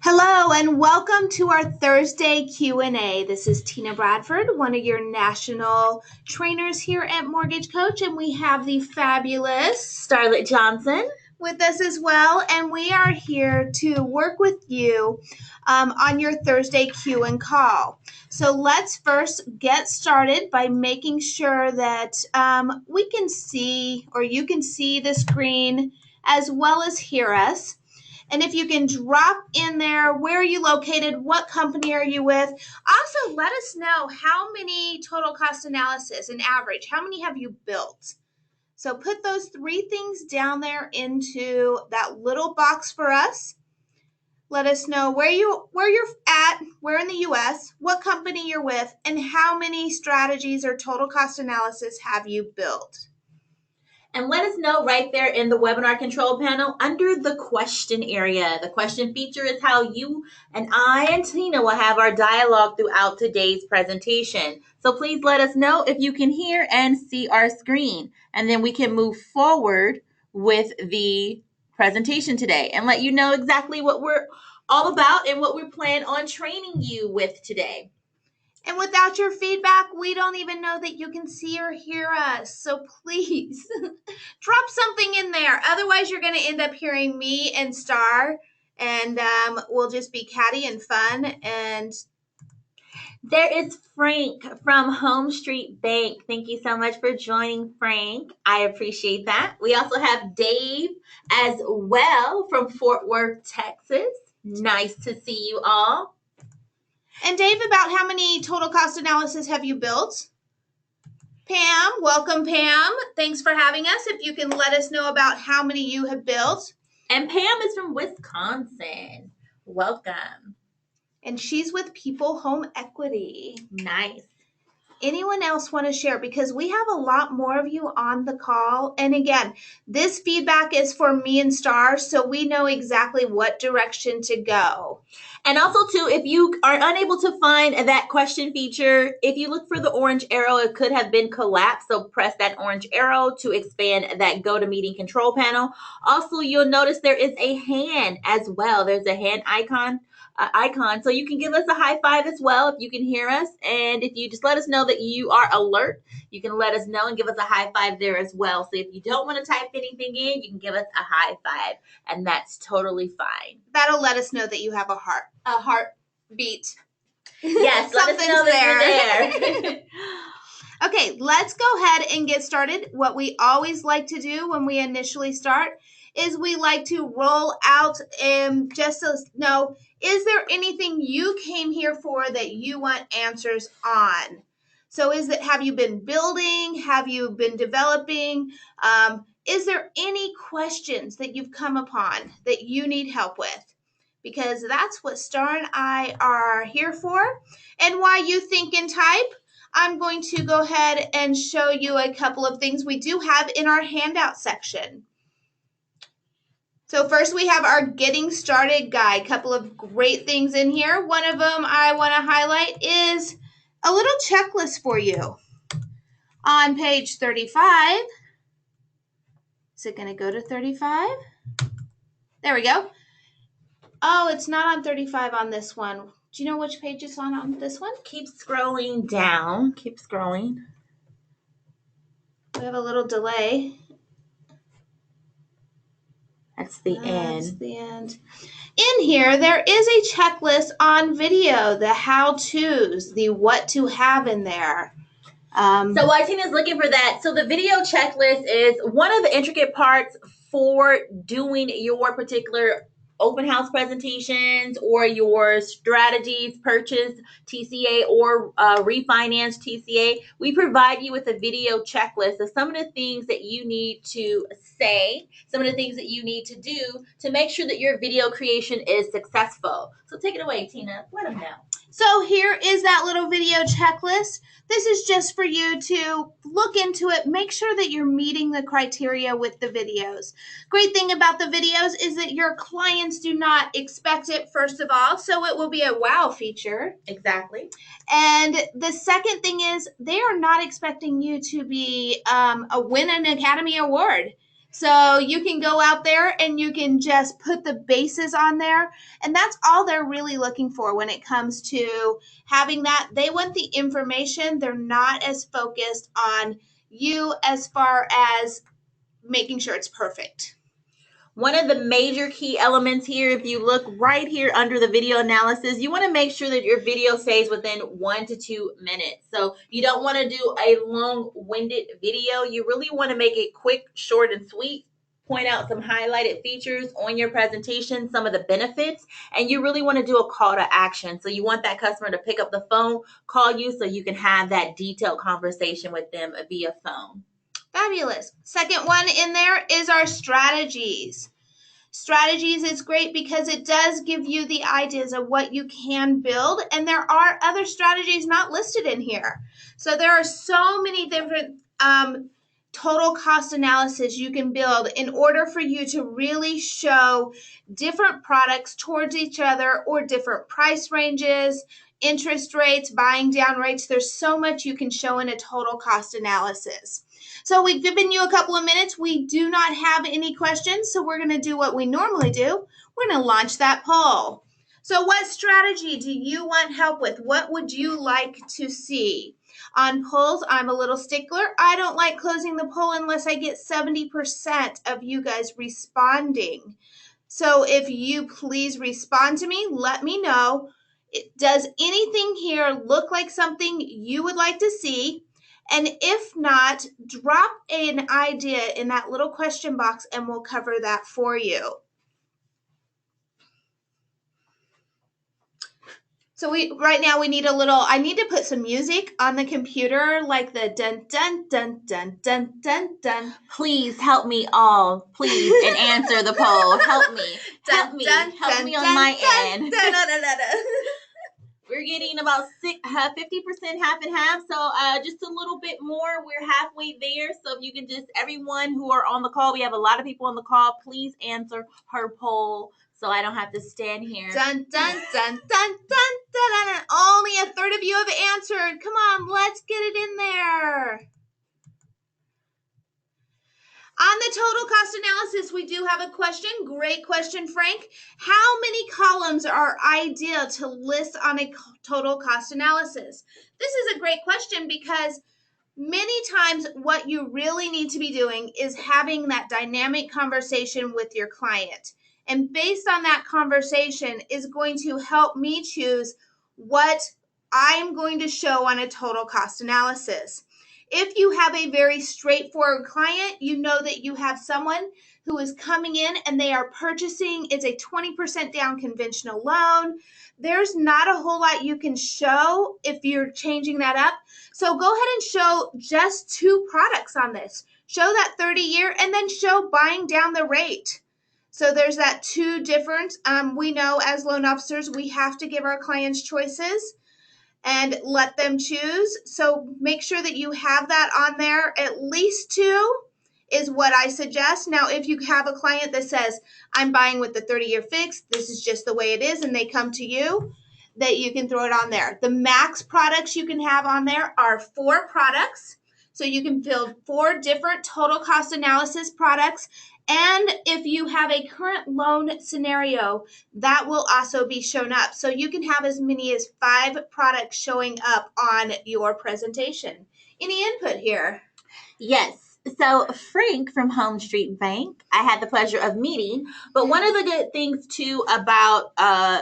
Hello and welcome to our Thursday Q&A. This is Tina Bradford, one of your national trainers here at Mortgage Coach, and we have the fabulous Starlet Johnson with us as well, and we are here to work with you on your Thursday Q and call. So let's first get started by making sure that we can see, or you can see the screen as well as hear us. And if you can drop in there, where are you located? What company are you with? Also, let us know how many total cost analysis, an average, how many have you built? So put those three things down there into that little box for us. Let us know where you're at, where in the US, what company you're with, and how many strategies or total cost analysis have you built. And let us know right there in the webinar control panel under the question area. The question feature is how you and I and Tina will have our dialogue throughout today's presentation. So please let us know if you can hear and see our screen. And then we can move forward with the presentation today and let you know exactly what we're all about and what we plan on training you with today. And without your feedback, we don't even know that you can see or hear us. So please drop something in there. Otherwise, you're going to end up hearing me and Star, and we'll just be catty and fun. And there is Frank from Home Street Bank. Thank you so much for joining, Frank. I appreciate that. We also have Dave as well from Fort Worth, Texas. Nice to see you all. And Dave, about how many total cost analysis have you built? Pam, welcome, Pam. Thanks for having us. If you can let us know about how many you have built. And Pam is from Wisconsin. Welcome. And she's with People Home Equity. Nice. Anyone else want to share? Because we have a lot more of you on the call. And again, this feedback is for me and Star, so we know exactly what direction to go. And also, too, if you are unable to find that question feature, if you look for the orange arrow, it could have been collapsed. So press that orange arrow to expand that GoToMeeting control panel. Also, you'll notice there is a hand as well. There's a hand icon. So you can give us a high five as well if you can hear us. And if you just let us know that you are alert, you can let us know and give us a high five there as well. So if you don't want to type anything in, you can give us a high five, and that's totally fine. That'll let us know that you have a heartbeat. Yes, let us know that you're there. Okay, let's go ahead and get started. What we always like to do when we initially start is we like to roll out just to know, is there anything you came here for that you want answers on? So have you been building? Have you been developing? Is there any questions that you've come upon that you need help with? Because that's what Star and I are here for. And while you think and type, I'm going to go ahead and show you a couple of things we do have in our handout section. So first we have our getting started guide, a couple of great things in here. One of them I want to highlight is a little checklist for you. On page 35, is it going to go to 35? There we go. Oh, it's not on 35 on this one. Do you know which page it's on this one? Keep scrolling down. Keep scrolling. We have a little delay. That's the end. That's the end. In here, there is a checklist on video, the how-tos, the what to have in there. So while Tina's looking for that, so the video checklist is one of the intricate parts for doing your particular open house presentations or your strategies, purchase TCA or refinance TCA. We provide you with a video checklist of some of the things that you need to say, some of the things that you need to do to make sure that your video creation is successful. So take it away, Tina. Let them know. So here is that little video checklist. This is just for you to look into it, make sure that you're meeting the criteria with the videos. Great thing about the videos is that your clients do not expect it, first of all, so it will be a wow feature. Exactly. And the second thing is they are not expecting you to be win an Academy Award. So you can go out there and you can just put the bases on there. And that's all they're really looking for when it comes to having that. They want the information. They're not as focused on you as far as making sure it's perfect. One of the major key elements here, if you look right here under the video analysis, you want to make sure that your video stays within 1 to 2 minutes. So you don't want to do a long-winded video. You really want to make it quick, short, and sweet. Point out some highlighted features on your presentation, some of the benefits, and you really want to do a call to action. So you want that customer to pick up the phone, call you, so you can have that detailed conversation with them via phone. Fabulous. Second one in there is our strategies. Strategies is great because it does give you the ideas of what you can build, and there are other strategies not listed in here. So there are so many different total cost analysis you can build in order for you to really show different products towards each other or different price ranges, interest rates, buying down rates. There's so much you can show in a total cost analysis. So we've given you a couple of minutes. We do not have any questions, so we're going to do what we normally do. We're going to launch that poll. So what strategy do you want help with? What would you like to see? On polls, I'm a little stickler. I don't like closing the poll unless I get 70% of you guys responding. So if you please respond to me, let me know. Does anything here look like something you would like to see? And if not, drop an idea in that little question box and we'll cover that for you. So right now we need I need to put some music on the computer, like the dun dun dun dun dun dun dun. Please help me all, please, and answer the poll. Help me. Help me on my end. We're getting about 50%, half and half. So just a little bit more. We're halfway there. So if you can just, everyone who are on the call, we have a lot of people on the call, please answer her poll so I don't have to stand here. Dun, dun, dun, dun, dun, dun, dun. Only a third of you have answered. Come on, let's get it in there. On the total cost analysis, we do have a question. Great question, Frank. How many columns are ideal to list on a total cost analysis? This is a great question because many times what you really need to be doing is having that dynamic conversation with your client. And based on that conversation is going to help me choose what I'm going to show on a total cost analysis. If you have a very straightforward client, you know that you have someone who is coming in and they are purchasing, it's a 20% down conventional loan. There's not a whole lot you can show if you're changing that up. So go ahead and show just 2 products on this. Show that 30-year and then show buying down the rate. So there's that 2 different. We know as loan officers, we have to give our clients choices and let them choose. So make sure that you have that on there. At least 2 is what I suggest. Now, if you have a client that says, I'm buying with the 30-year fix, this is just the way it is, and they come to you, that you can throw it on there. The max products you can have on there are 4 products. So you can build 4 different total cost analysis products. And if you have a current loan scenario, that will also be shown up. So you can have as many as 5 products showing up on your presentation. Any input here? Yes. So Frank from Home Street Bank, I had the pleasure of meeting. But one of the good things too about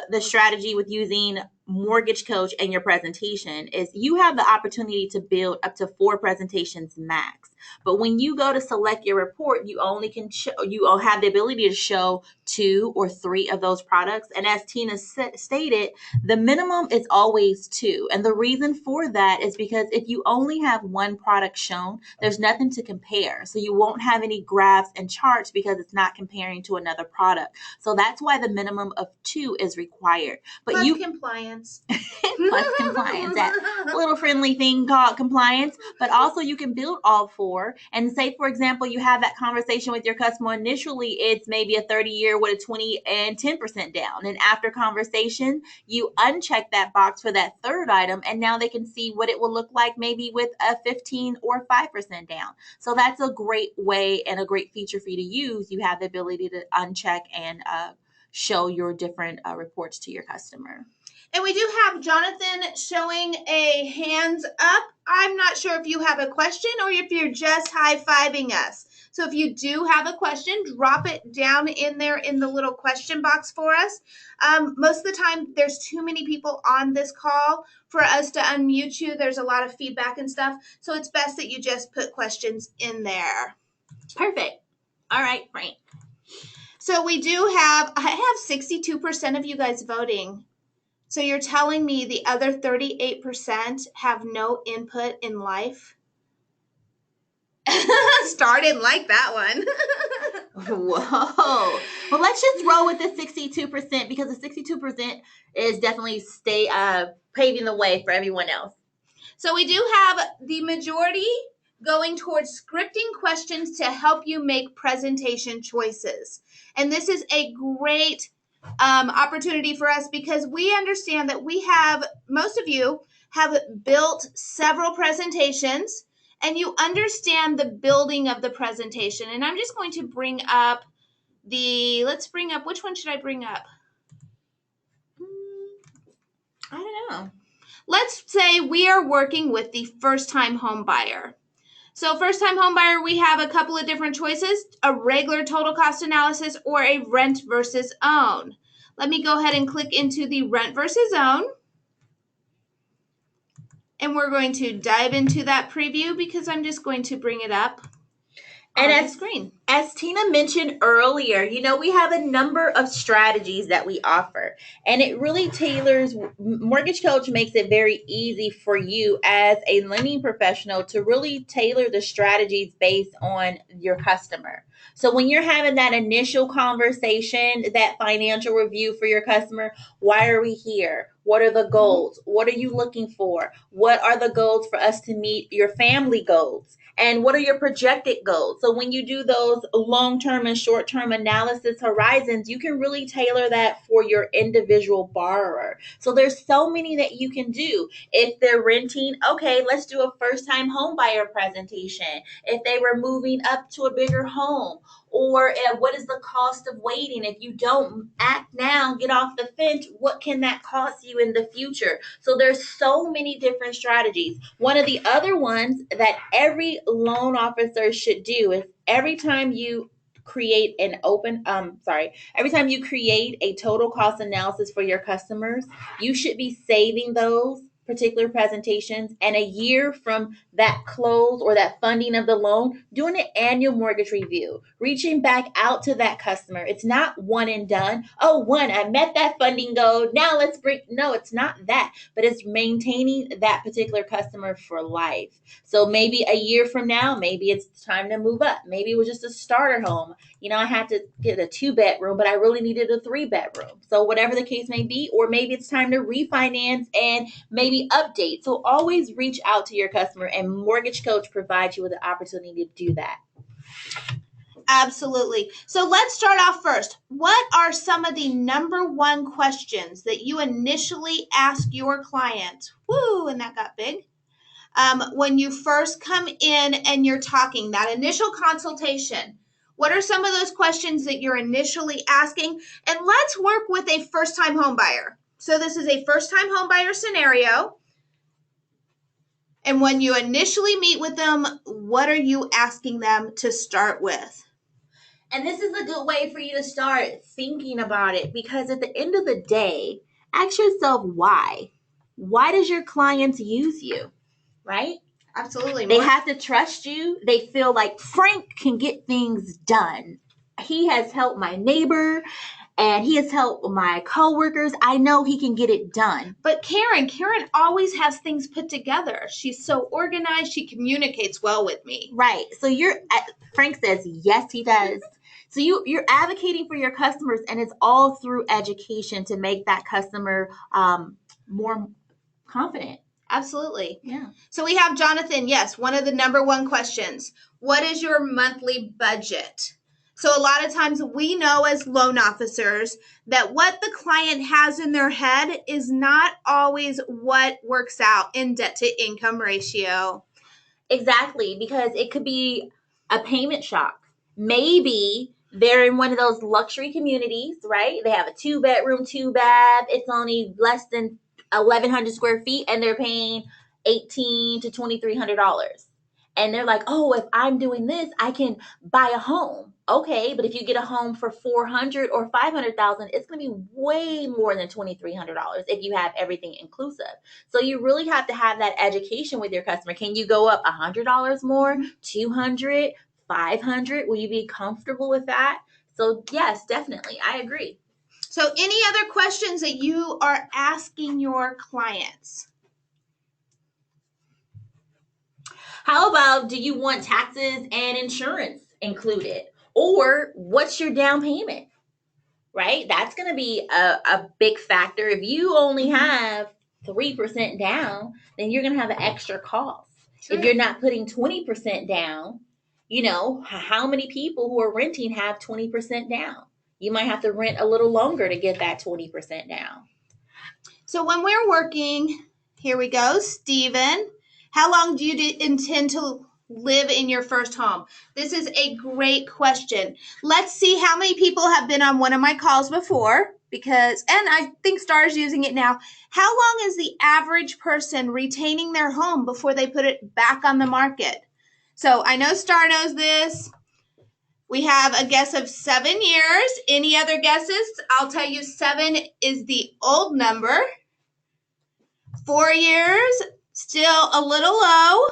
the strategy with using Mortgage Coach and your presentation is you have the opportunity to build up to 4 presentations max. But when you go to select your report, you only can you have the ability to show 2 or 3 of those products. And as Tina stated, the minimum is always 2. And the reason for that is because if you only have 1 product shown, there's nothing to compare. So you won't have any graphs and charts because it's not comparing to another product. So that's why the minimum of 2 is required. But Plus compliance. Plus compliance, that little friendly thing called compliance. But also you can build all 4 for. And say, for example, you have that conversation with your customer. Initially, it's maybe a 30-year with a 20 and 10% down. And after conversation, you uncheck that box for that third item, and now they can see what it will look like maybe with a 15 or 5% down. So that's a great way and a great feature for you to use. You have the ability to uncheck and show your different reports to your customer. And we do have Jonathan showing a hands up. I'm not sure if you have a question or if you're just high-fiving us. So if you do have a question, drop it down in there in the little question box for us. Most of the time, there's too many people on this call for us to unmute you. There's a lot of feedback and stuff. So it's best that you just put questions in there. Perfect. All right, Frank. So I have 62% of you guys voting. So you're telling me the other 38% have no input in life? Star didn't like that one. Whoa. Well, let's just roll with the 62% because the 62% is definitely paving the way for everyone else. So we do have the majority going towards scripting questions to help you make presentation choices. And this is a great opportunity for us because we understand that most of you have built several presentations and you understand the building of the presentation. And I'm just going to bring up which one should I bring up? I don't know. Let's say we are working with the first-time home buyer. So first-time home buyer, we have a couple of different choices, a regular total cost analysis or a rent versus own. Let me go ahead and click into the rent versus own. And we're going to dive into that preview because I'm just going to bring it up on the screen. As Tina mentioned earlier, we have a number of strategies that we offer, and it really tailors. Mortgage Coach makes it very easy for you as a lending professional to really tailor the strategies based on your customer. So when you're having that initial conversation, that financial review for your customer, why are we here? What are the goals? What are you looking for? What are the goals for us to meet your family goals? And what are your projected goals? So when you do those long-term and short-term analysis horizons, you can really tailor that for your individual borrower. So there's so many that you can do. If they're renting, okay, let's do a first-time home buyer presentation. If they were moving up to a bigger home, or what is the cost of waiting? If you don't act now, get off the fence, what can that cost you in the future? So there's so many different strategies. One of the other ones that every loan officer should do is every time you create every time you create a total cost analysis for your customers, you should be saving those particular presentations, and a year from that close or that funding of the loan, doing an annual mortgage review, reaching back out to that customer. It's not one and done. I met that funding goal. Now no, it's not that, but it's maintaining that particular customer for life. So maybe a year from now, maybe it's time to move up. Maybe it was just a starter home. I had to get a 2-bedroom, but I really needed a 3-bedroom. So whatever the case may be, or maybe it's time to refinance and maybe update. So always reach out to your customer, and Mortgage Coach provides you with the opportunity to do that. Absolutely. So let's start off first. What are some of the number one questions that you initially ask your client? Woo, and that got big. When you first come in and you're talking, that initial consultation, what are some of those questions that you're initially asking? And let's work with a first-time home buyer. So this is a first-time home buyer scenario. And when you initially meet with them, what are you asking them to start with? And this is a good way for you to start thinking about it, because at the end of the day, ask yourself why. Why does your clients use you, right? Absolutely. They have to trust you. They feel like Frank can get things done. He has helped my neighbor and he has helped my coworkers. I know he can get it done. But Karen always has things put together. She's so organized. She communicates well with me. Right. So Frank says, yes, he does. So you're advocating for your customers, and it's all through education to make that customer more confident. Absolutely. Yeah. So we have Jonathan. Yes, one of the number one questions. What is your monthly budget? So a lot of times we know as loan officers that what the client has in their head is not always what works out in debt to income ratio. Exactly, because it could be a payment shock. Maybe they're in one of those luxury communities, right? They have a 2-bedroom, 2-bath. It's only less than 1,100 square feet, and they're paying $1,800 to $2,300. And they're like, "Oh, if I'm doing this, I can buy a home." Okay, but if you get a home for 400 or 500,000, it's going to be way more than $2,300 if you have everything inclusive. So you really have to have that education with your customer. Can you go up $100 more, 200, 500? Will you be comfortable with that? So yes, definitely, I agree. So any other questions that you are asking your clients? How about, do you want taxes and insurance included? Or what's your down payment? Right? That's going to be a big factor. If you only have 3% down, then you're going to have an extra cost. True. If you're not putting 20% down, how many people who are renting have 20% down? You might have to rent a little longer to get that 20% down. So when we're working, here we go, Stephen, how long do you intend to live in your first home? This is a great question. Let's see how many people have been on one of my calls before, and I think Star's using it now. How long is the average person retaining their home before they put it back on the market? So I know Star knows this. We have a guess of 7 years. Any other guesses? I'll tell you 7 is the old number. 4 years, still a little low.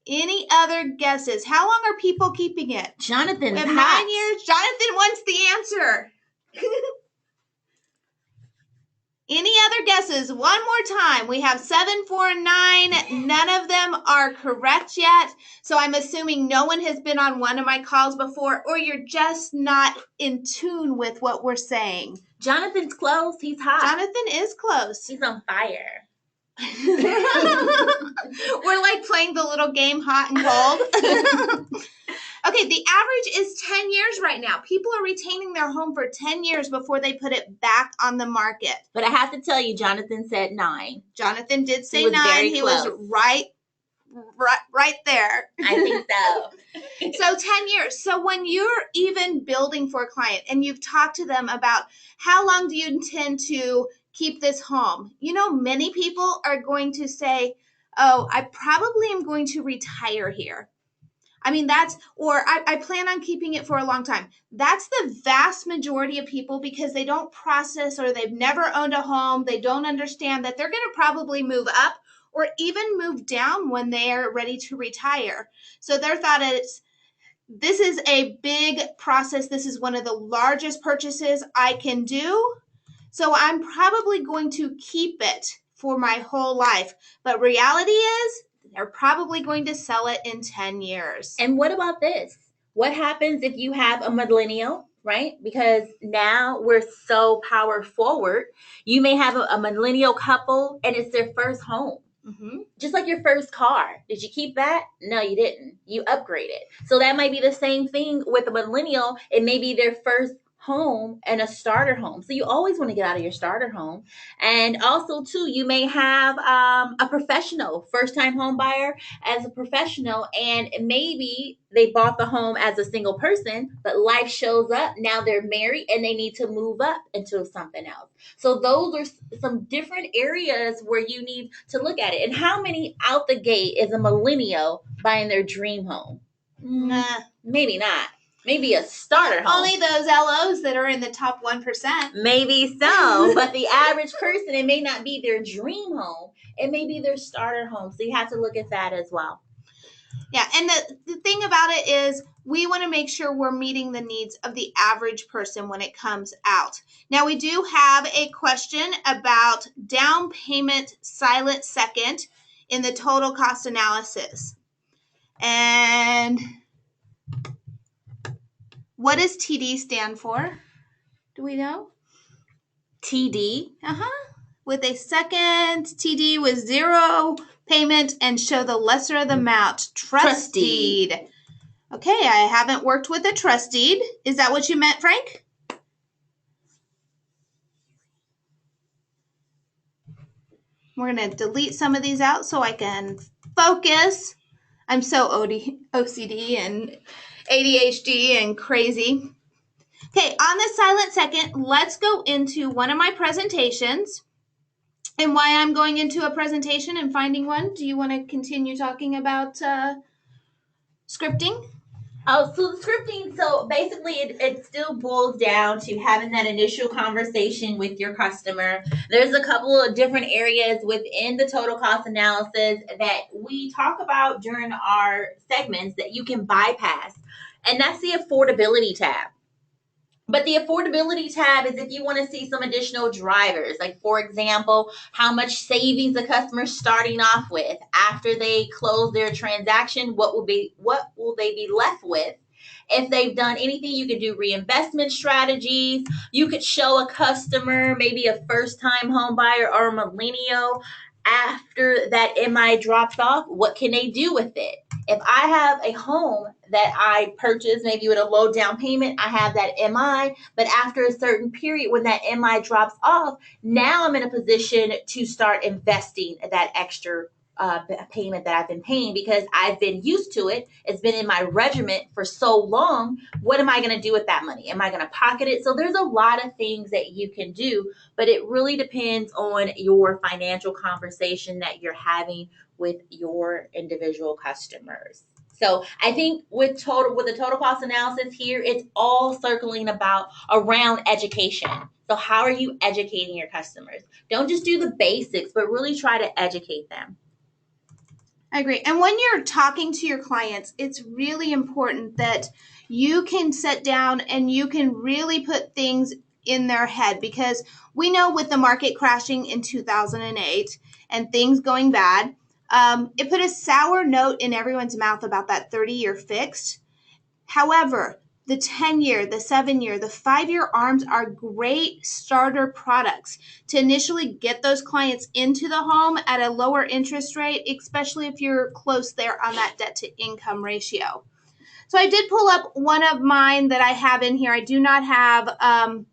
Any other guesses? How long are people keeping it? Jonathan, we have 9 years. Jonathan wants the answer. Any other guesses? One more time. We have 7, 4, and 9. None of them are correct yet. So I'm assuming no one has been on one of my calls before, or you're just not in tune with what we're saying. Jonathan's close. He's hot. Jonathan is close. He's on fire. We're like playing the little game hot and cold. Okay, the average is 10 years right now. People are retaining their home for 10 years before they put it back on the market. But I have to tell you, Jonathan said 9. Jonathan did say He was 9. very He close. was right there. I think so. So 10 years. So when you're even building for a client and you've talked to them about how long do you intend to keep this home, many people are going to say, oh, I probably am going to retire here. I mean, I plan on keeping it for a long time. That's the vast majority of people, because they don't process, or they've never owned a home. They don't understand that they're going to probably move up or even move down when they are ready to retire. So their thought is, this is a big process. This is one of the largest purchases I can do. So I'm probably going to keep it for my whole life. But reality is, they're probably going to sell it in 10 years. And what about this? What happens if you have a millennial, right? Because now we're so power forward. You may have a millennial couple and it's their first home. Mm-hmm. Just like your first car. Did you keep that? No, you didn't. You upgraded. So that might be the same thing with a millennial. It may be their first home and a starter home. So you always want to get out of your starter home. And also too, you may have a professional, first-time home buyer as a professional, and maybe they bought the home as a single person, but life shows up. Now they're married and they need to move up into something else. So those are some different areas where you need to look at it. And how many out the gate is a millennial buying their dream home? Nah. Maybe not. Maybe a starter home. Only those LOs that are in the top 1%. Maybe so. But the average person, it may not be their dream home. It may be their starter home. So you have to look at that as well. Yeah, and the thing about it is, we want to make sure we're meeting the needs of the average person when it comes out. Now, we do have a question about down payment silent second in the total cost analysis. And what does TD stand for? Do we know? TD? Uh-huh. with a second TD with 0 payment and show the lesser of the amount. Trust deed. Okay, I haven't worked with a trust deed. Is that what you meant, Frank? We're going to delete some of these out so I can focus. I'm so OCD and ADHD and crazy. Okay, on the silent second, let's go into one of my presentations. And why I'm going into a presentation and finding one. Do you want to continue talking about scripting? Oh, so the scripting, so basically it still boils down to having that initial conversation with your customer. There's a couple of different areas within the total cost analysis that we talk about during our segments that you can bypass. And that's the affordability tab. But the affordability tab is if you want to see some additional drivers, like for example, how much savings a customer's starting off with after they close their transaction. What will they be left with? If they've done anything, you could do reinvestment strategies. You could show a customer, maybe a first-time home buyer or a millennial, after that MI drops off, what can they do with it? If I have a home that I purchased maybe with a low down payment, I have that MI, but after a certain period when that MI drops off, now I'm in a position to start investing that extra payment that I've been paying because I've been used to it. It's been in my regiment for so long. What am I going to do with that money? Am I going to pocket it? So there's a lot of things that you can do, but it really depends on your financial conversation that you're having with your individual customers. So I think with the total cost analysis here, it's all circling around education. So how are you educating your customers? Don't just do the basics, but really try to educate them. I agree. And when you're talking to your clients, it's really important that you can sit down and you can really put things in their head, because we know with the market crashing in 2008 and things going bad, it put a sour note in everyone's mouth about that 30-year fixed. However, the 10-year, the 7-year, the 5-year ARMs are great starter products to initially get those clients into the home at a lower interest rate, especially if you're close there on that debt to income ratio. So I did pull up one of mine that I have in here. I do not have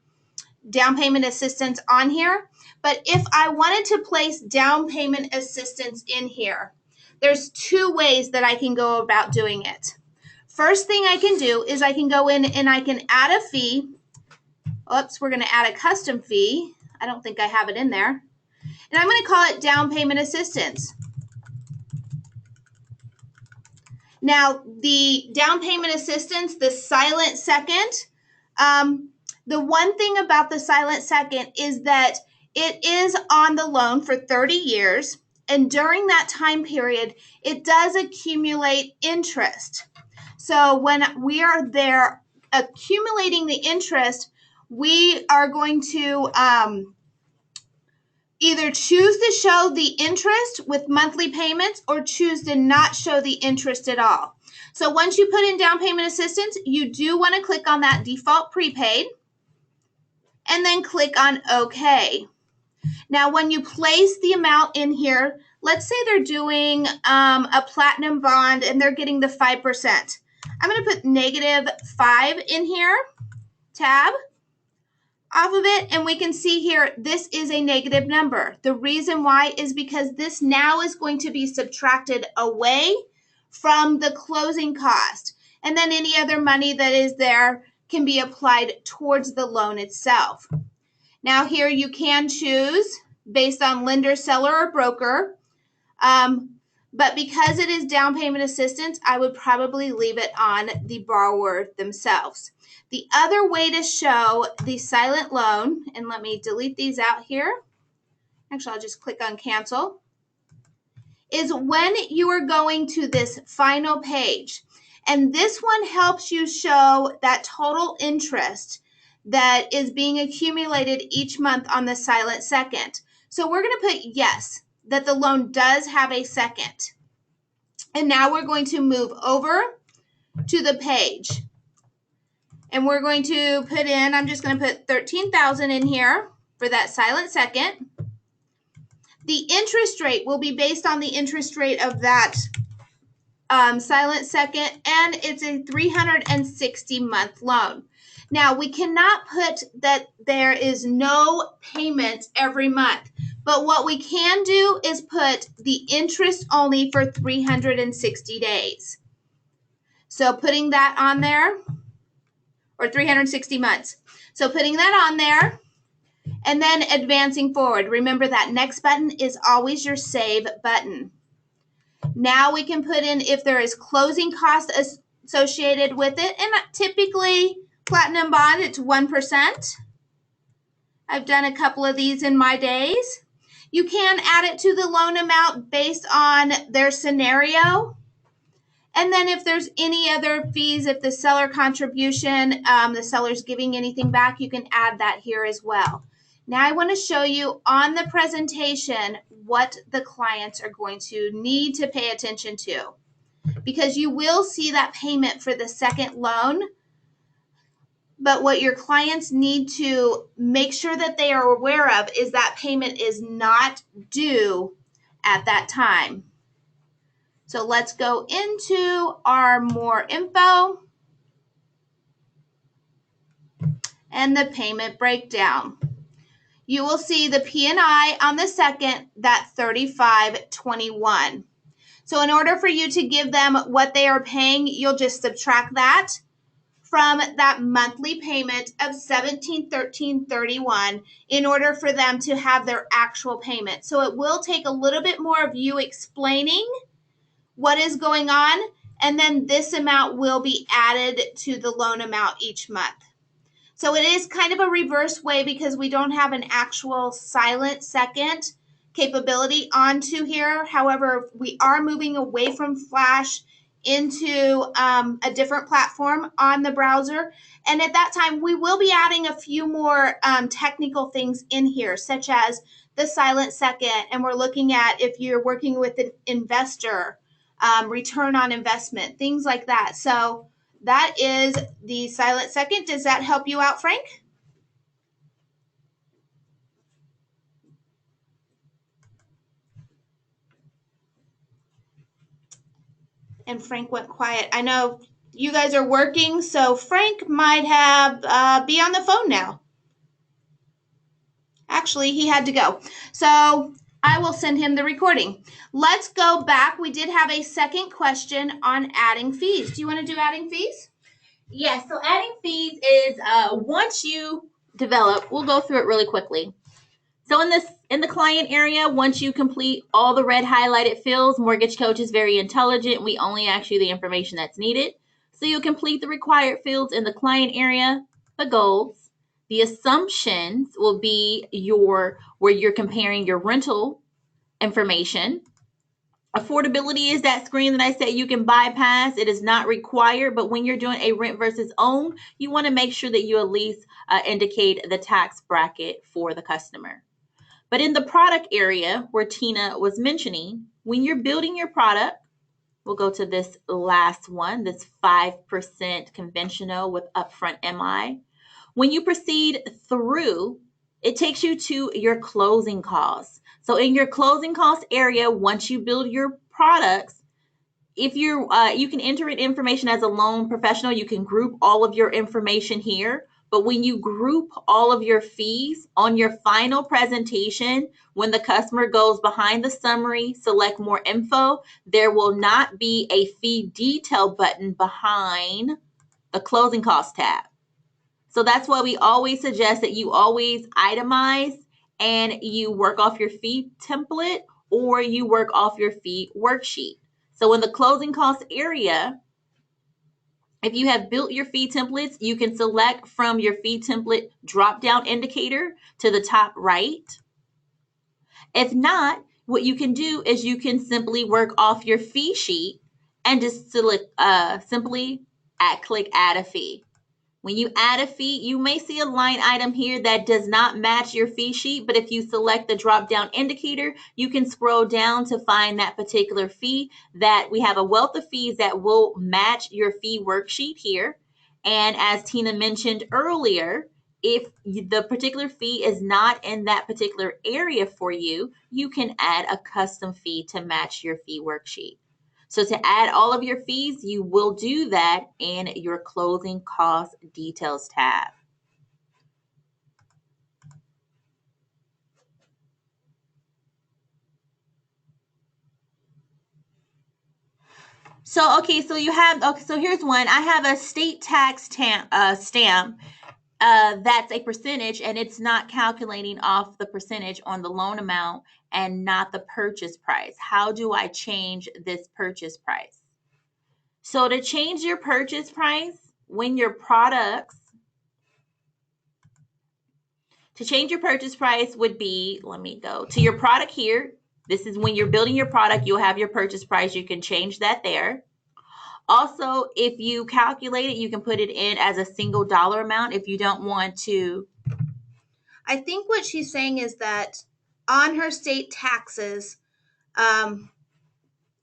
down payment assistance on here, but if I wanted to place down payment assistance in here, there's 2 ways that I can go about doing it. First thing I can do is I can go in and I can add a fee. Oops, we're going to add a custom fee. I don't think I have it in there. And I'm going to call it down payment assistance. Now, the down payment assistance, the silent second, the one thing about the silent second is that it is on the loan for 30 years. And during that time period, it does accumulate interest. So when we are there accumulating the interest, we are going to either choose to show the interest with monthly payments or choose to not show the interest at all. So once you put in down payment assistance, you do want to click on that default prepaid and then click on OK. Now, when you place the amount in here, let's say they're doing a platinum bond and they're getting the 5%. I'm going to put -5 in here, tab, off of it, and we can see here this is a negative number. The reason why is because this now is going to be subtracted away from the closing cost, and then any other money that is there can be applied towards the loan itself. Now here you can choose based on lender, seller, or broker. But because it is down payment assistance, I would probably leave it on the borrower themselves. The other way to show the silent loan, and let me delete these out here. Actually, I'll just click on cancel, is when you are going to this final page. And this one helps you show that total interest that is being accumulated each month on the silent second. So we're going to put yes, that the loan does have a second. And now we're going to move over to the page. And we're going to put in, I'm just going to put 13,000 in here for that silent second. The interest rate will be based on the interest rate of that silent second, and it's a 360-month loan. Now, we cannot put that there is no payment every month, but what we can do is put the interest only for 360 days. So putting that on there, or 360 months. So putting that on there, and then advancing forward. Remember that next button is always your save button. Now we can put in if there is closing costs associated with it, and typically platinum bond, it's 1%. I've done a couple of these in my days. You can add it to the loan amount based on their scenario. And then if there's any other fees, if the seller contribution, the seller's giving anything back, you can add that here as well. Now I want to show you on the presentation what the clients are going to need to pay attention to, because you will see that payment for the second loan, but what your clients need to make sure that they are aware of is that payment is not due at that time. So let's go into our more info and the payment breakdown. You will see the P&I on the second, that $35.21. So in order for you to give them what they are paying, you'll just subtract that from that monthly payment of $1713.31 in order for them to have their actual payment. So it will take a little bit more of you explaining what is going on, and then this amount will be added to the loan amount each month. So it is kind of a reverse way because we don't have an actual silent second capability onto here. However, we are moving away from Flash into a different platform on the browser. And at that time, we will be adding a few more technical things in here, such as the silent second. And we're looking at if you're working with an investor, return on investment, things like that. So that is the silent second. Does that help you out, Frank? And Frank went quiet. I know you guys are working, so Frank might have be on the phone now. Actually, he had to go. So I will send him the recording. Let's go back. We did have a second question on adding fees. Do you want to do adding fees? Yes, so adding fees is once you develop, we'll go through it really quickly. So in the client area, once you complete all the red highlighted fields, Mortgage Coach is very intelligent. We only ask you the information that's needed. So you complete the required fields in the client area, the goals. The assumptions will be where you're comparing your rental information. Affordability is that screen that I said you can bypass. It is not required, but when you're doing a rent versus own, you want to make sure that you at least indicate the tax bracket for the customer. But in the product area where Tina was mentioning, when you're building your product, we'll go to this last one, this 5% conventional with upfront MI. When you proceed through, it takes you to your closing costs. So in your closing cost area, once you build your products, if you can enter in information as a loan professional, you can group all of your information here. But when you group all of your fees on your final presentation, when the customer goes behind the summary, select more info, there will not be a fee detail button behind the closing cost tab. So that's why we always suggest that you always itemize and you work off your fee template or you work off your fee worksheet. So in the closing cost area, if you have built your fee templates, you can select from your fee template drop-down indicator to the top right. If not, what you can do is you can simply work off your fee sheet and just select, simply click add a fee. When you add a fee, you may see a line item here that does not match your fee sheet, but if you select the drop-down indicator, you can scroll down to find that particular fee. That we have a wealth of fees that will match your fee worksheet here. And as Tina mentioned earlier, if the particular fee is not in that particular area for you, you can add a custom fee to match your fee worksheet. So to add all of your fees, you will do that in your closing cost details tab. So, okay, so you have, okay, so here's one. I have a state tax stamp. That's a percentage, and it's not calculating off the percentage on the loan amount and not the purchase price. How do I change this purchase price? So to change your purchase price, when your products, to change your purchase price would be, let me go to your product here. This is when you're building your product, you'll have your purchase price. You can change that there. Also, if you calculate it, you can put it in as a single dollar amount if you don't want to. I think what she's saying is that on her state taxes,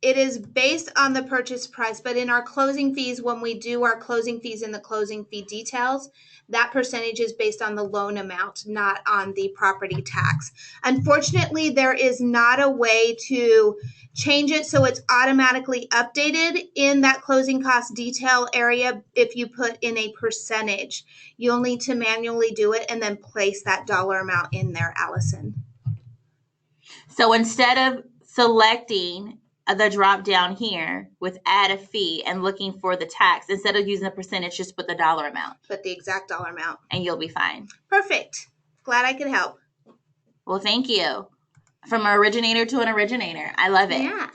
it is based on the purchase price, but in our closing fees, when we do our closing fees in the closing fee details, that percentage is based on the loan amount, not on the property tax. Unfortunately, there is not a way to change it so it's automatically updated in that closing cost detail area if you put in a percentage. You'll need to manually do it and then place that dollar amount in there, Allison. So instead of selecting the drop down here with add a fee and looking for the tax, instead of using a percentage, just put the dollar amount. Put the exact dollar amount. And you'll be fine. Perfect. Glad I could help. Well, thank you. From an originator to an originator. I love it. Yeah.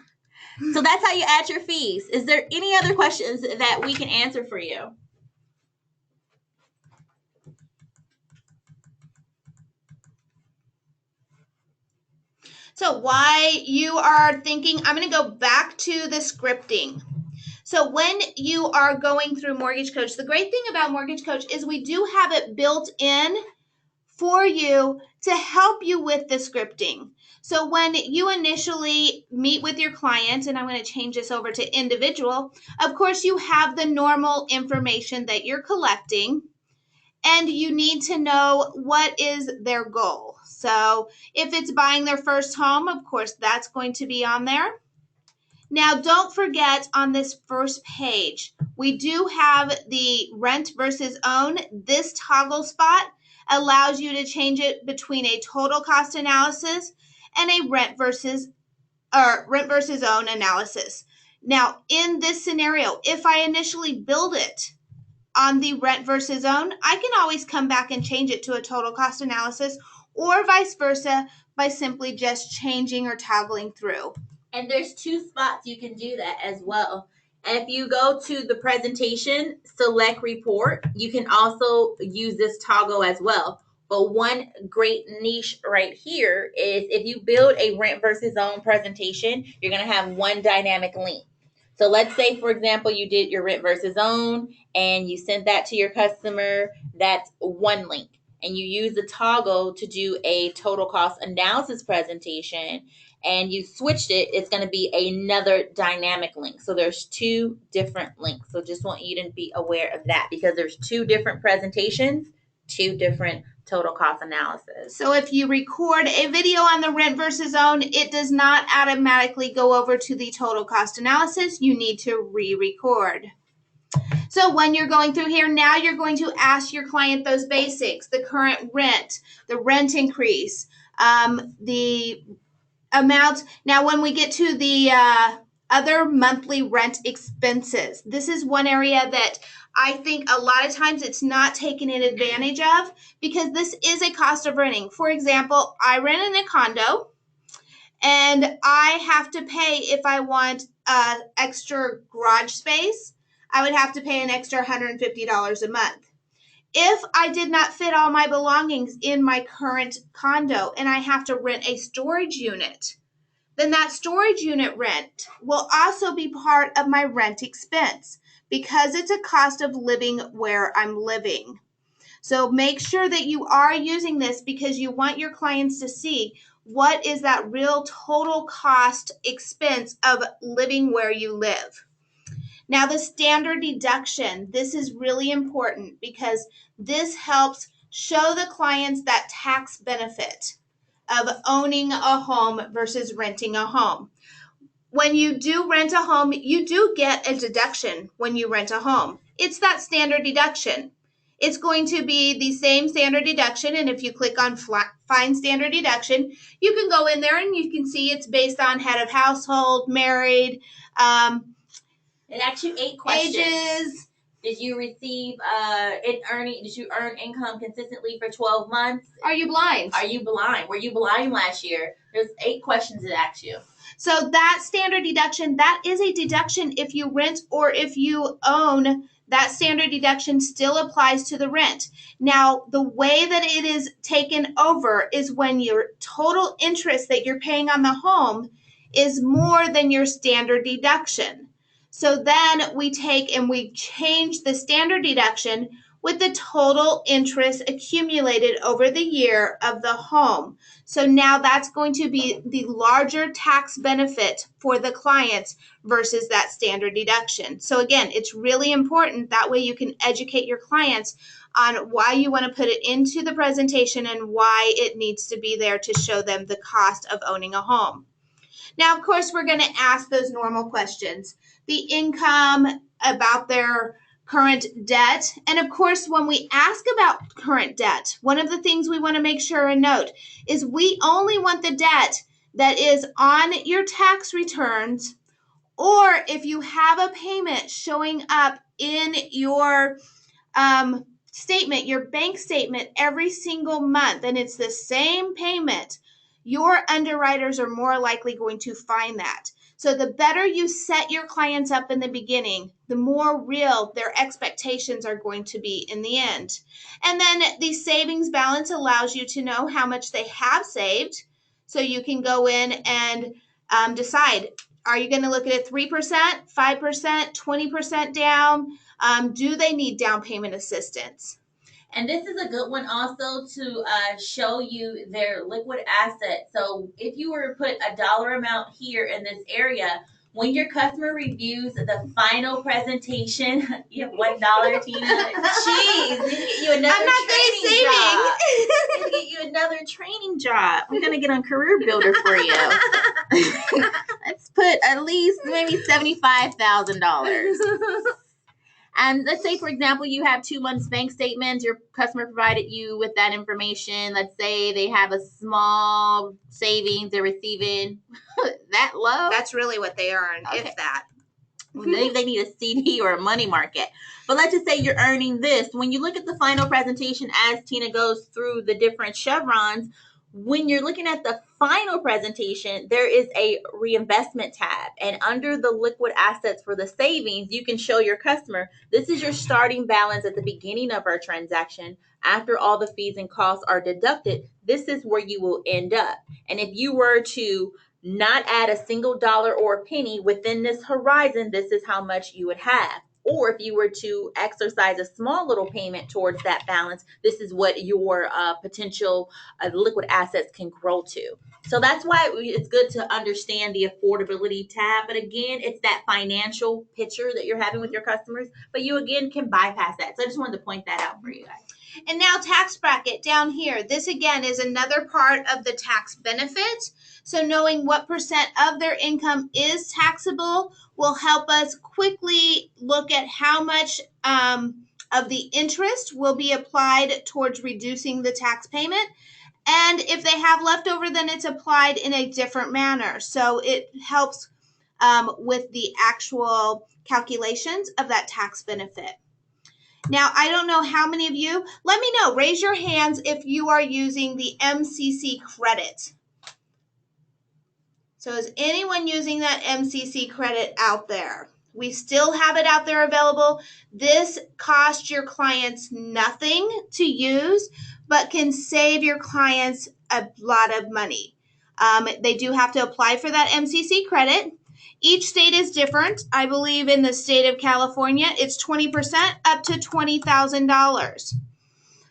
So that's how you add your fees. Is there any other questions that we can answer for you? So while you are thinking, I'm going to go back to the scripting. So when you are going through Mortgage Coach, the great thing about Mortgage Coach is we do have it built in for you to help you with the scripting. So when you initially meet with your client, and I'm going to change this over to individual, of course you have the normal information that you're collecting, and you need to know what is their goal. So if it's buying their first home, of course, that's going to be on there. Now, don't forget on this first page, we do have the rent versus own. This toggle spot allows you to change it between a total cost analysis and a rent versus own analysis. Now, in this scenario, if I initially build it on the rent versus own, I can always come back and change it to a total cost analysis, or vice versa by simply just changing or toggling through. And there's two spots you can do that as well. If you go to the presentation, select report, you can also use this toggle as well. But one great niche right here is if you build a rent versus own presentation, you're going to have one dynamic link. So let's say, for example, you did your rent versus own and you sent that to your customer. That's one link. And you use the toggle to do a total cost analysis presentation and you switched it, it's going to be another dynamic link. So there's two different links. So just want you to be aware of that because there's two different presentations, two different total cost analysis. So if you record a video on the rent versus own, it does not automatically go over to the total cost analysis. You need to re-record. So when you're going through here, now you're going to ask your client those basics, the current rent, the rent increase, the amount. Now, when we get to the other monthly rent expenses, this is one area that I think a lot of times it's not taken advantage of because this is a cost of renting. For example, I rent in a condo and I have to pay if I want extra garage space. I would have to pay an extra $150 a month. If I did not fit all my belongings in my current condo and I have to rent a storage unit, then that storage unit rent will also be part of my rent expense because it's a cost of living where I'm living. So make sure that you are using this because you want your clients to see what is that real total cost expense of living where you live. Now, the standard deduction, this is really important because this helps show the clients that tax benefit of owning a home versus renting a home. When you do rent a home, you do get a deduction when you rent a home. It's that standard deduction. It's going to be the same standard deduction, and if you click on Find Standard Deduction, you can go in there and you can see it's based on head of household, married, it asks you 8 questions. ages. Did you receive did you earn income consistently for 12 months? Are you blind? Are you blind? Were you blind last year? There's 8 questions it asks you. So that standard deduction, that is a deduction if you rent or if you own. That standard deduction still applies to the rent. Now, the way that it is taken over is when your total interest that you're paying on the home is more than your standard deduction. So then we take and we change the standard deduction with the total interest accumulated over the year of the home. So now that's going to be the larger tax benefit for the clients versus that standard deduction. So again, it's really important. That way you can educate your clients on why you want to put it into the presentation and why it needs to be there to show them the cost of owning a home. Now, of course, we're going to ask those normal questions. The income, about their current debt. And of course, when we ask about current debt, one of the things we want to make sure and note is we only want the debt that is on your tax returns, or if you have a payment showing up in your statement, your bank statement every single month, and it's the same payment, your underwriters are more likely going to find that. So the better you set your clients up in the beginning, the more real their expectations are going to be in the end. And then the savings balance allows you to know how much they have saved. So you can go in and decide, are you going to look at it 3%, 5%, 20% down? Do they need down payment assistance? And this is a good one also to show you their liquid asset. So if you were to put a dollar amount here in this area, when your customer reviews the final presentation, you have $1, Tina. Jeez, we get you another I'm not training job. We get you another training job. We're gonna get on Career Builder for you. Let's put at least maybe $75,000. And let's say, for example, you have 2 months bank statements. Your customer provided you with that information. Let's say they have a small savings they're receiving that low. That's really what they earn, okay. If that. Maybe they need a CD or a money market. But let's just say you're earning this. When you look at the final presentation as Tina goes through the different chevrons, when you're looking at the final presentation, there is a reinvestment tab. And under the liquid assets for the savings, you can show your customer, this is your starting balance at the beginning of our transaction. After all the fees and costs are deducted, this is where you will end up. And if you were to not add a single dollar or a penny within this horizon, this is how much you would have. Or if you were to exercise a small little payment towards that balance, this is what your potential liquid assets can grow to. So that's why it's good to understand the affordability tab. But again, it's that financial picture that you're having with your customers. But you, again, can bypass that. So I just wanted to point that out for you guys. And now tax bracket down here. This, again, is another part of the tax benefit. So knowing what percent of their income is taxable will help us quickly look at how much of the interest will be applied towards reducing the tax payment. And if they have leftover, then it's applied in a different manner. So it helps with the actual calculations of that tax benefit. Now, I don't know how many of you, let me know, raise your hands if you are using the MCC credit. So is anyone using that MCC credit out there? We still have it out there available. This costs your clients nothing to use, but can save your clients a lot of money. They do have to apply for that MCC credit. Each state is different. I believe in the state of California, it's 20% up to $20,000.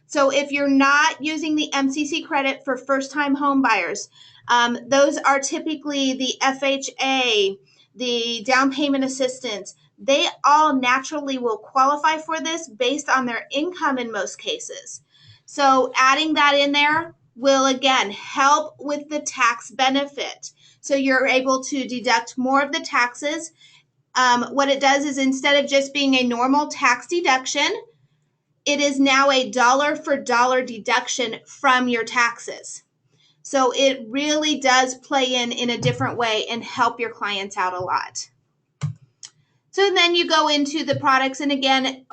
So if you're not using the MCC credit for first-time home buyers, those are typically the FHA, the down payment assistance. They all naturally will qualify for this based on their income in most cases. So adding that in there will again help with the tax benefit. So you're able to deduct more of the taxes. What it does is instead of just being a normal tax deduction, it is now a dollar for dollar deduction from your taxes. So it really does play in a different way and help your clients out a lot. So then you go into the products, and again,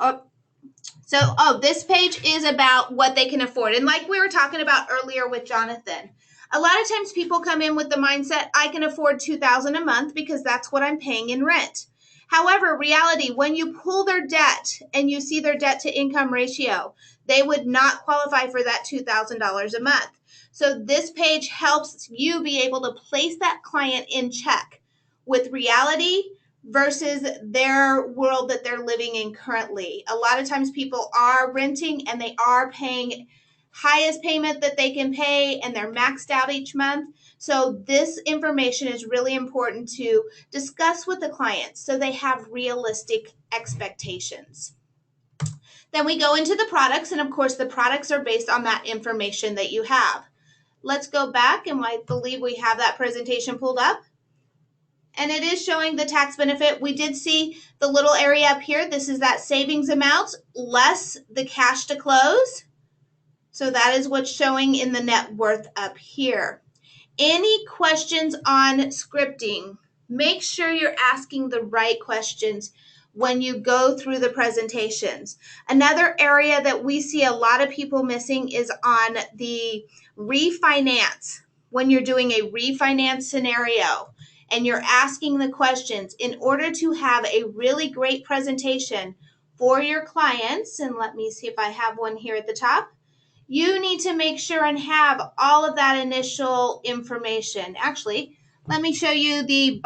this page is about what they can afford. And like we were talking about earlier with Jonathan, a lot of times people come in with the mindset, I can afford $2,000 a month because that's what I'm paying in rent. However, reality, when you pull their debt and you see their debt to income ratio, they would not qualify for that $2,000 a month. So this page helps you be able to place that client in check with reality versus their world that they're living in currently. A lot of times people are renting and they are paying highest payment that they can pay and they're maxed out each month. So this information is really important to discuss with the clients so they have realistic expectations. Then we go into the products, and of course the products are based on that information that you have. Let's go back, and I believe we have that presentation pulled up. And it is showing the tax benefit. We did see the little area up here. This is that savings amount less the cash to close. So that is what's showing in the net worth up here. Any questions on scripting? Make sure you're asking the right questions when you go through the presentations. Another area that we see a lot of people missing is on the refinance. When you're doing a refinance scenario and you're asking the questions in order to have a really great presentation for your clients, and let me see if I have one here at the top, you need to make sure and have all of that initial information. Actually, let me show you the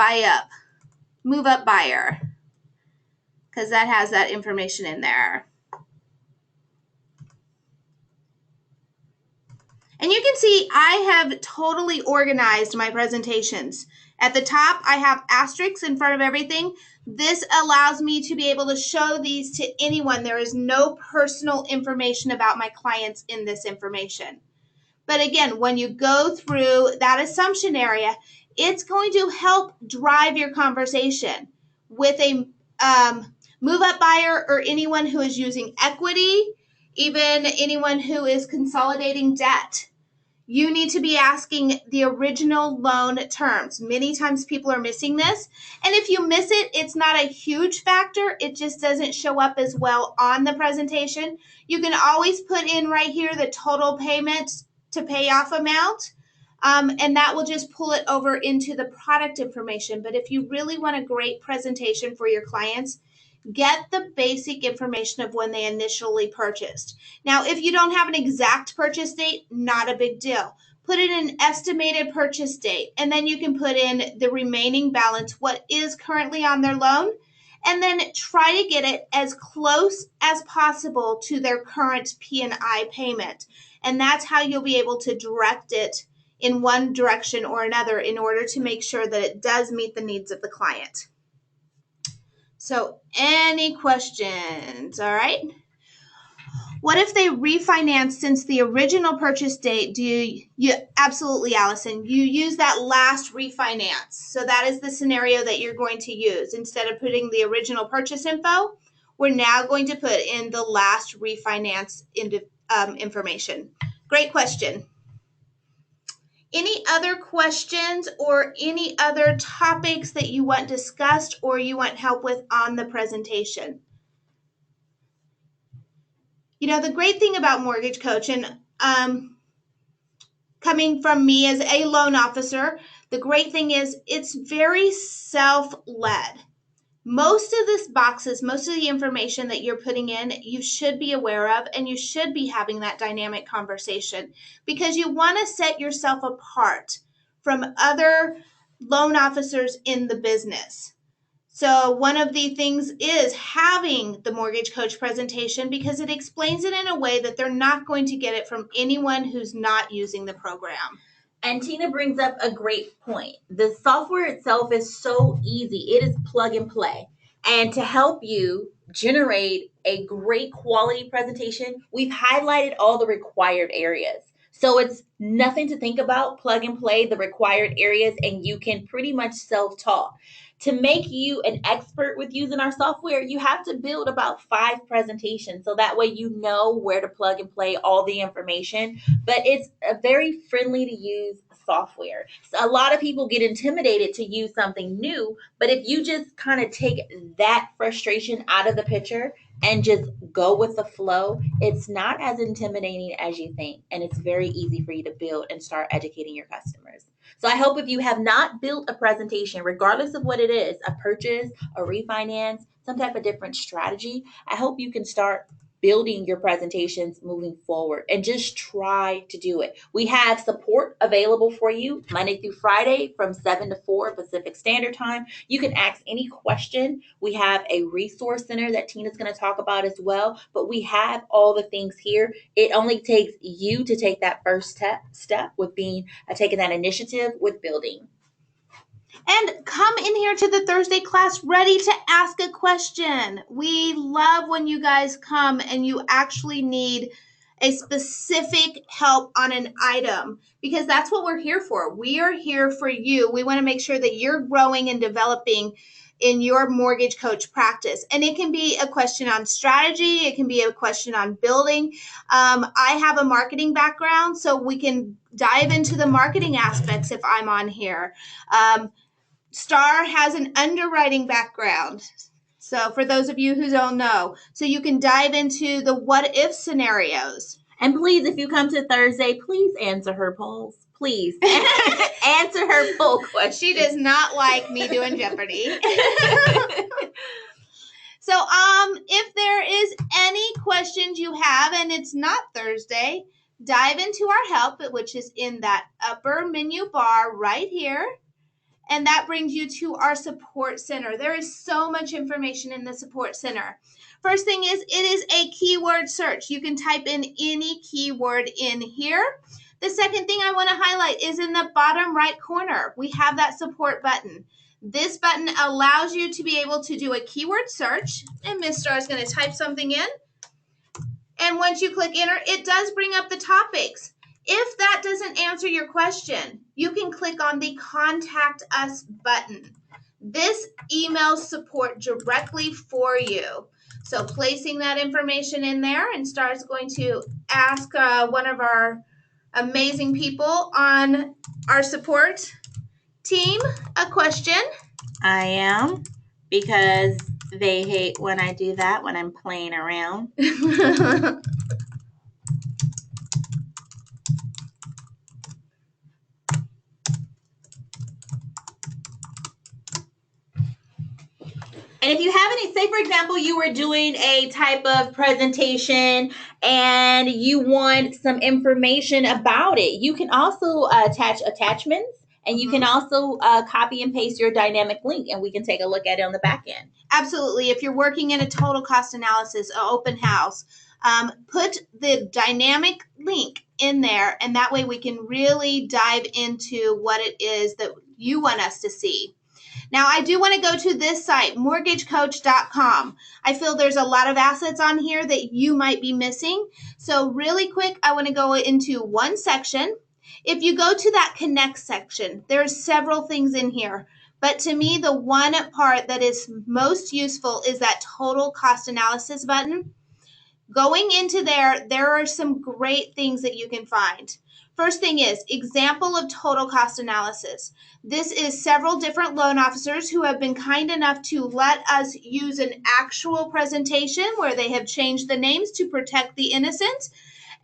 move up buyer, because that has that information in there. And you can see I have totally organized my presentations. At the top, I have asterisks in front of everything. This allows me to be able to show these to anyone. There is no personal information about my clients in this information. But again, when you go through that assumption area, it's going to help drive your conversation with a move-up buyer or anyone who is using equity, even anyone who is consolidating debt. You need to be asking the original loan terms. Many times people are missing this. And if you miss it, it's not a huge factor. It just doesn't show up as well on the presentation. You can always put in right here the total payment to pay off amount. And that will just pull it over into the product information. But if you really want a great presentation for your clients, get the basic information of when they initially purchased. Now, if you don't have an exact purchase date, not a big deal. Put in an estimated purchase date, and then you can put in the remaining balance, what is currently on their loan, and then try to get it as close as possible to their current P&I payment. And that's how you'll be able to direct it in one direction or another in order to make sure that it does meet the needs of the client. So any questions? All right. What if they refinance since the original purchase date? Absolutely, Allison, you use that last refinance. So that is the scenario that you're going to use. Instead of putting the original purchase info, we're now going to put in the last refinance information. Great question. Any other questions or any other topics that you want discussed or you want help with on the presentation? You know, the great thing about Mortgage Coach, and coming from me as a loan officer, the great thing is it's very self-led. Most of this boxes, most of the information that you're putting in, you should be aware of, and you should be having that dynamic conversation because you want to set yourself apart from other loan officers in the business. So one of the things is having the Mortgage Coach presentation because it explains it in a way that they're not going to get it from anyone who's not using the program. And Tina brings up a great point. The software itself is so easy. It is plug and play. And to help you generate a great quality presentation, we've highlighted all the required areas. So it's nothing to think about. Plug and play the required areas, and you can pretty much self-taught. To make you an expert with using our software, you have to build about 5 presentations. So that way you know where to plug and play all the information. But it's a very friendly to use software. So a lot of people get intimidated to use something new, but if you just kind of take that frustration out of the picture and just go with the flow, it's not as intimidating as you think. And it's very easy for you to build and start educating your customers. So I hope if you have not built a presentation, regardless of what it is, a purchase, a refinance, some type of different strategy, I hope you can start building your presentations moving forward and just try to do it. We have support available for you Monday through Friday from 7 to 4 Pacific Standard Time. You can ask any question. We have a resource center that Tina's going to talk about as well, but we have all the things here. It only takes you to take that first step with being taking that initiative with building. And come in here to the Thursday class ready to ask a question. We love when you guys come and you actually need a specific help on an item, because that's what we're here for. We are here for you. We want to make sure that you're growing and developing in your mortgage coach practice. And it can be a question on strategy. It can be a question on building. I have a marketing background, so we can dive into the marketing aspects if I'm on here. Star has an underwriting background. So for those of you who don't know, so you can dive into the what if scenarios. And please, if you come to Thursday, please answer her polls. Please answer her poll question. She does not like me doing Jeopardy. So if there is any questions you have and it's not Thursday, dive into our help, which is in that upper menu bar right here. And that brings you to our support center. There is so much information in the support center. First thing is, it is a keyword search. You can type in any keyword in here. The second thing I want to highlight is in the bottom right corner. We have that support button. This button allows you to be able to do a keyword search. And Miss Star is going to type something in. And once you click enter, it does bring up the topics. If that doesn't answer your question, you can click on the Contact Us button. This emails support directly for you. So placing that information in there, and Star is going to ask one of our amazing people on our support team a question. I am, because they hate when I do that, when I'm playing around. And if you have any, say for example, you were doing a type of presentation and you want some information about it, you can also attach attachments, and you can also copy and paste your dynamic link, and we can take a look at it on the back end. Absolutely. If you're working in a total cost analysis, an open house, put the dynamic link in there, and that way we can really dive into what it is that you want us to see. Now, I do want to go to this site, mortgagecoach.com. I feel there's a lot of assets on here that you might be missing. So really quick, I want to go into one section. If you go to that connect section, there's several things in here. But to me, the one part that is most useful is that total cost analysis button. Going into there are some great things that you can find. First thing is example of total cost analysis. This is several different loan officers who have been kind enough to let us use an actual presentation where they have changed the names to protect the innocent.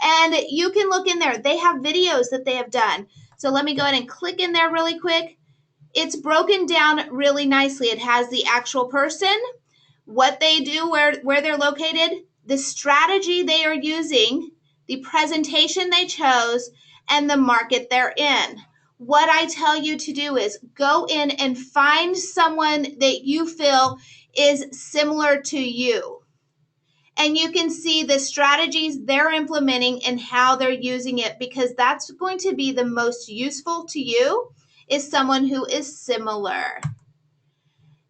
And you can look in there. They have videos that they have done. So let me go ahead and click in there really quick. It's broken down really nicely. It has the actual person, what they do, where they're located, the strategy they are using, the presentation they chose, and the market they're in. What I tell you to do is go in and find someone that you feel is similar to you. And you can see the strategies they're implementing and how they're using it, because that's going to be the most useful to you, is someone who is similar.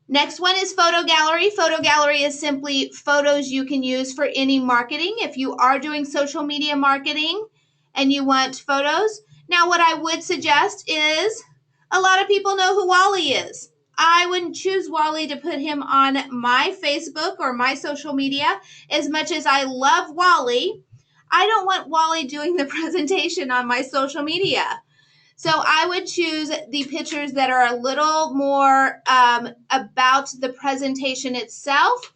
Next one is photo gallery. Photo gallery is simply photos you can use for any marketing. If you are doing social media marketing and you want photos. Now, what I would suggest is a lot of people know who Wally is. I wouldn't choose Wally to put him on my Facebook or my social media. As much as I love Wally, I don't want Wally doing the presentation on my social media. So I would choose the pictures that are a little more about the presentation itself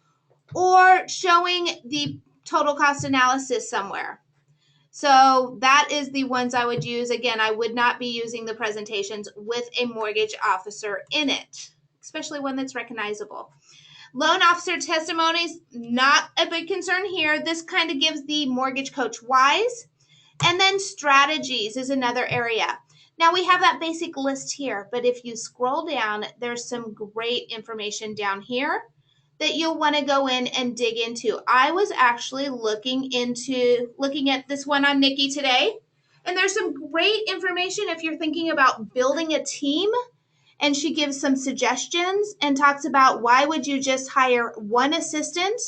or showing the total cost analysis somewhere. So that is the ones I would use. Again, I would not be using the presentations with a mortgage officer in it, especially one that's recognizable. Loan officer testimonies, not a big concern here. This kind of gives the mortgage coach whys. And then strategies is another area. Now we have that basic list here, but if you scroll down, there's some great information down here that you'll want to go in and dig into. I was actually looking at this one on Nikki today, and there's some great information if you're thinking about building a team. And she gives some suggestions and talks about why would you just hire one assistant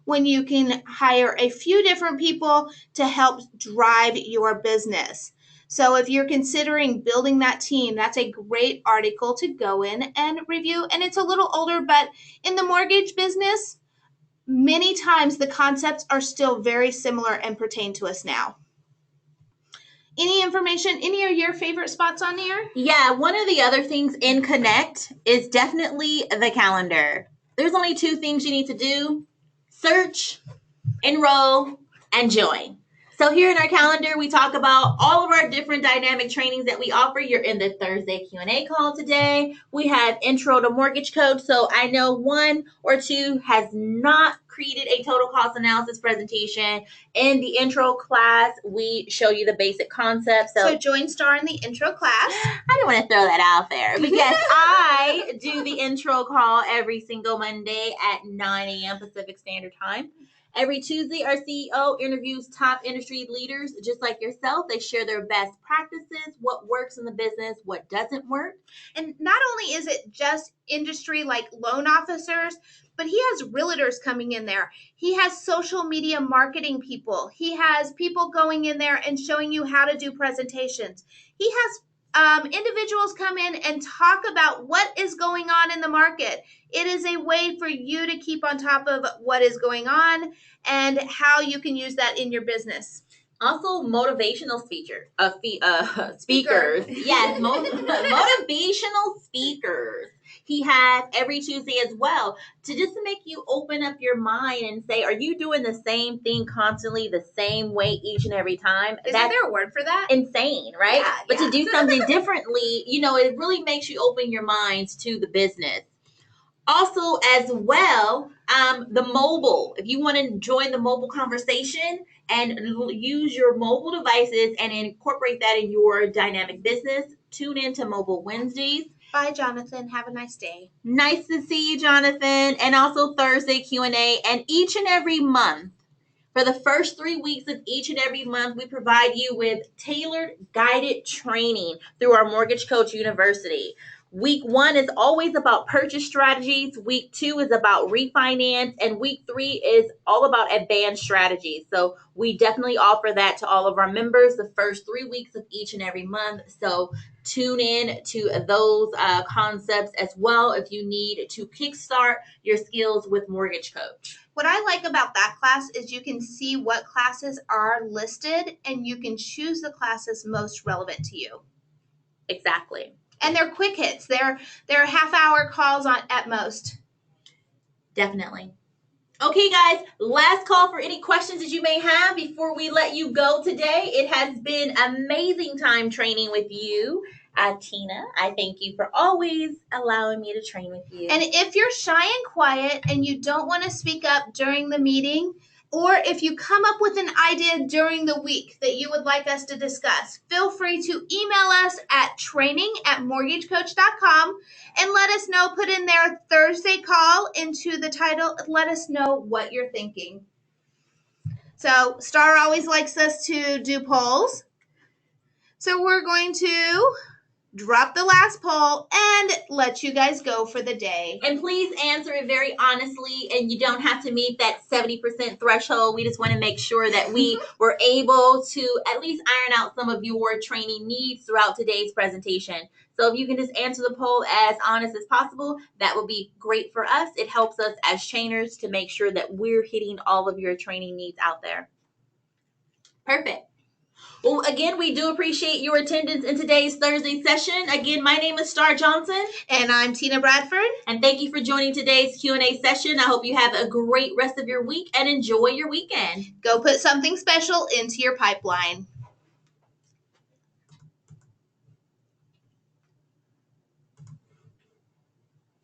when you can hire a few different people to help drive your business. So if you're considering building that team, that's a great article to go in and review. And it's a little older, but in the mortgage business, many times the concepts are still very similar and pertain to us now. Any information, any of your favorite spots on here? Yeah, one of the other things in Connect is definitely the calendar. There's only 2 things you need to do: search, enroll, and join. So here in our calendar, we talk about all of our different dynamic trainings that we offer. You're in the Thursday Q&A call today. We have Intro to Mortgage Code. So I know 1 or 2 has not created a total cost analysis presentation. In the intro class, we show you the basic concepts. So join Star in the intro class. I didn't want to throw that out there. But yes, I do the intro call every single Monday at 9 a.m. Pacific Standard Time. Every Tuesday, our CEO interviews top industry leaders just like yourself. They share their best practices, what works in the business, what doesn't work. And not only is it just industry like loan officers, but he has realtors coming in there. He has social media marketing people. He has people going in there and showing you how to do presentations. He has individuals come in and talk about what is going on in the market. It is a way for you to keep on top of what is going on and how you can use that in your business. Also, motivational speakers. Yes, motivational speakers. He has every Tuesday as well to make you open up your mind and say, are you doing the same thing constantly, the same way each and every time? Isn't there a word for that? Insane, right? Yeah, but to do something differently, it really makes you open your minds to the business. Also, as well, the mobile. If you want to join the mobile conversation and use your mobile devices and incorporate that in your dynamic business, tune in to Mobile Wednesdays. Bye, Jonathan. Have a nice day. Nice to see you, Jonathan. And also Thursday Q&A. And each and every month, for the first 3 weeks of each and every month, we provide you with tailored guided training through our Mortgage Coach University. Week 1 is always about purchase strategies. Week 2 is about refinance. And week 3 is all about advanced strategies. So we definitely offer that to all of our members the first 3 weeks of each and every month. So tune in to those concepts as well if you need to kickstart your skills with Mortgage Coach. What I like about that class is you can see what classes are listed and you can choose the classes most relevant to you. Exactly. And they're quick hits. They're half-hour calls at most. Definitely. Okay, guys, last call for any questions that you may have before we let you go today. It has been amazing time training with you. Tina, I thank you for always allowing me to train with you. And if you're shy and quiet and you don't want to speak up during the meeting, or if you come up with an idea during the week that you would like us to discuss, feel free to email us at training@mortgagecoach.com and let us know. Put in their Thursday call into the title. Let us know what you're thinking. So Star always likes us to do polls. So we're going to drop the last poll, and let you guys go for the day. And please answer it very honestly, and you don't have to meet that 70% threshold. We just want to make sure that we were able to at least iron out some of your training needs throughout today's presentation. So if you can just answer the poll as honest as possible, that would be great for us. It helps us as trainers to make sure that we're hitting all of your training needs out there. Perfect. Well, again, we do appreciate your attendance in today's Thursday session. Again, my name is Star Johnson. And I'm Tina Bradford. And thank you for joining today's Q&A session. I hope you have a great rest of your week and enjoy your weekend. Go put something special into your pipeline.